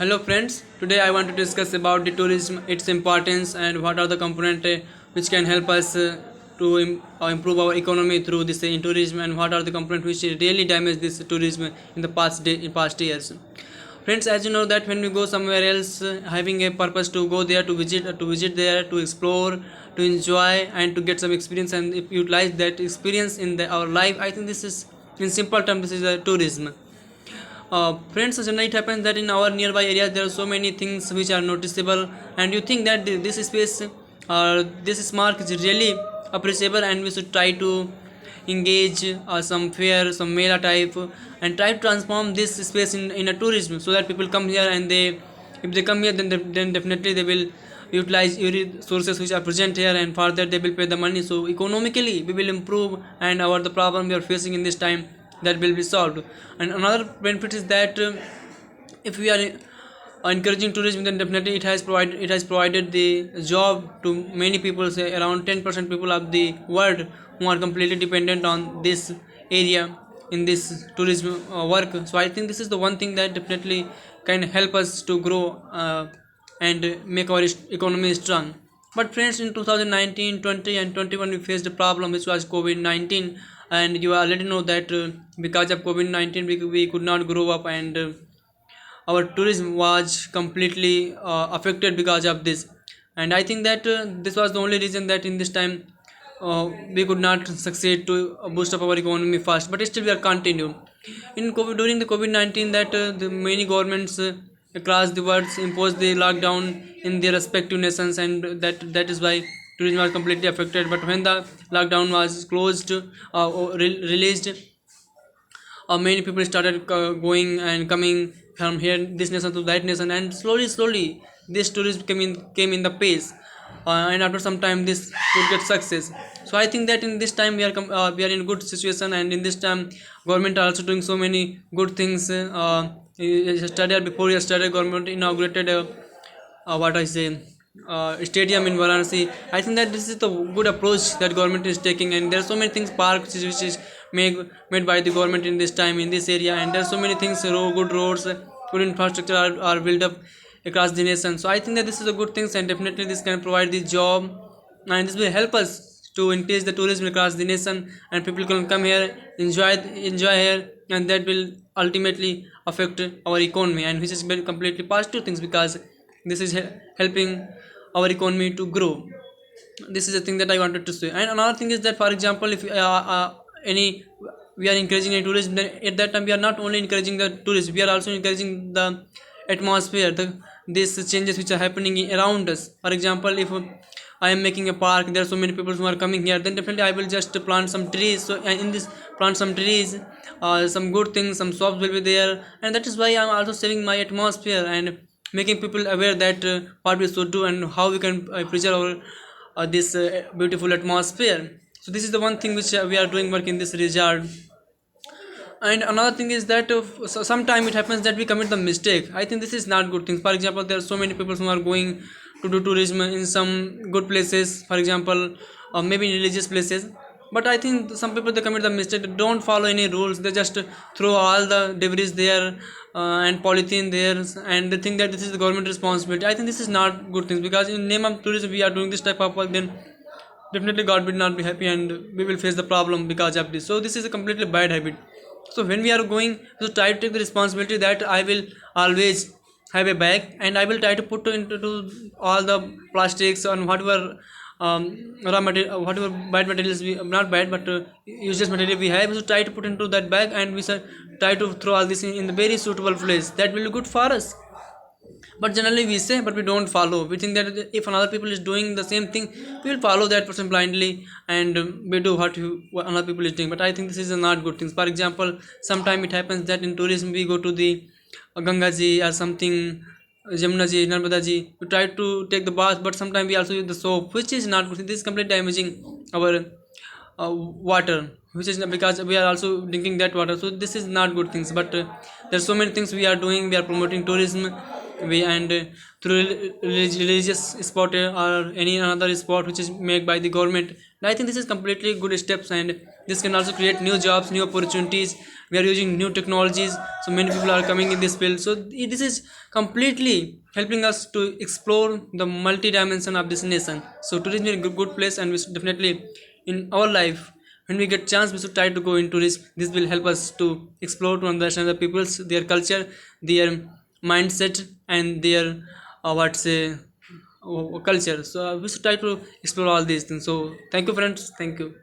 Hello friends, today I want to discuss about the tourism, its importance and what are the components which can help us to improve our economy through this in tourism, and what are the components which really damage this tourism in the past years. Friends, as you know that when we go somewhere else, having a purpose to go there to visit there, to explore, to enjoy and to get some experience and if utilize that experience in our life, I think this is, in simple terms, this is a tourism. Friends, generally it happens that in our nearby areas there are so many things which are noticeable, and you think that this space, this mark is really appreciable, and we should try to engage some fair, some mela type, and try to transform this space in a tourism, so that people come here and if they come here, then definitely they will utilize resources which are present here, and for that they will pay the money, so economically we will improve, and our the problem we are facing in this time, that will be solved. And another benefit is that if we are encouraging tourism, then definitely it has provided the job to many people, say around 10% people of the world who are completely dependent on this area in this tourism work. So I think this is the one thing that definitely can help us to grow and make our economy strong. But friends, in 2019, 20 and 21 we faced a problem which was COVID-19, and you already know that because of COVID-19 we could not grow up, and our tourism was completely affected because of this. And I think that this was the only reason that in this time we could not succeed to boost up our economy fast, but still we are continuing in COVID. During the COVID-19, that the many governments across the world imposed the lockdown in their respective nations, and that is why tourism was completely affected. But when the lockdown was closed, or released, many people started going and coming from here this nation to that nation, and slowly this tourism came in the pace, and after some time this would get success. So I think that in this time we are in good situation, and in this time government are also doing so many good things. Yesterday government inaugurated what I say, stadium in Varanasi. I think that this is the good approach that government is taking, and there are so many things parks which is made by the government in this time in this area, and there are so many things, good roads, good infrastructure are built up across the nation. So I think that this is a good thing, and definitely this can provide the job, and this will help us to increase the tourism across the nation, and people can come here, enjoy here, and that will ultimately affect our economy, and which is very completely positive things, because this is helping our economy to grow. This is the thing that I wanted to say. And another thing is that, for example, if any we are encouraging a tourism, then at that time we are not only encouraging the tourism, we are also encouraging the atmosphere, these changes which are happening around us. For example, if I am making a park, there are so many people who are coming here, then definitely I will just plant some trees. So in this plant some trees, some good things, some shops will be there, and that is why I am also saving my atmosphere and making people aware that what we should do and how we can preserve our this beautiful atmosphere. So this is the one thing which we are doing work in this regard. And another thing is that so sometimes it happens that we commit the mistake. I think this is not good thing. For example, there are so many people who are going to do tourism in some good places, for example, maybe in religious places, but I think some people they commit the mistake, they don't follow any rules, they just throw all the debris there, and polythene there, and they think that this is the government responsibility. I think this is not good things, because in name of tourism we are doing this type of work, then definitely God will not be happy, and we will face the problem because of this. So this is a completely bad habit. So when we are going to try to take the responsibility, that I will always have a bag, and I will try to put into all the plastics and whatever raw material, whatever bad materials we, not bad but useless material we have, so try to put into that bag, and we try to throw all this in the very suitable place that will be good for us. But generally we say, but we don't follow. We think that if another people is doing the same thing, we will follow that person blindly, and we do what another people is doing. But I think this is a not good thing. For example, sometime it happens that in tourism we go to the Ganga ji or something, Jamuna ji, Narmada ji, we try to take the bath, but sometimes we also use the soap, which is not good. This is completely damaging our water, which is because we are also drinking that water. So this is not good things. But there are so many things we are doing. We are promoting tourism, we, and through religious spot or any another spot which is made by the government, And I think this is completely good steps, and this can also create new jobs, new opportunities. We are using new technologies, so many people are coming in this field. So this is completely helping us to explore the multi-dimension of this nation. So tourism is a good place, and we should definitely in our life, when we get chance, we should try to go into this. This will help us to explore, to understand the people's, their culture, their mindset, and their what say culture. So we should try to explore all these things. So thank you, friends. Thank you.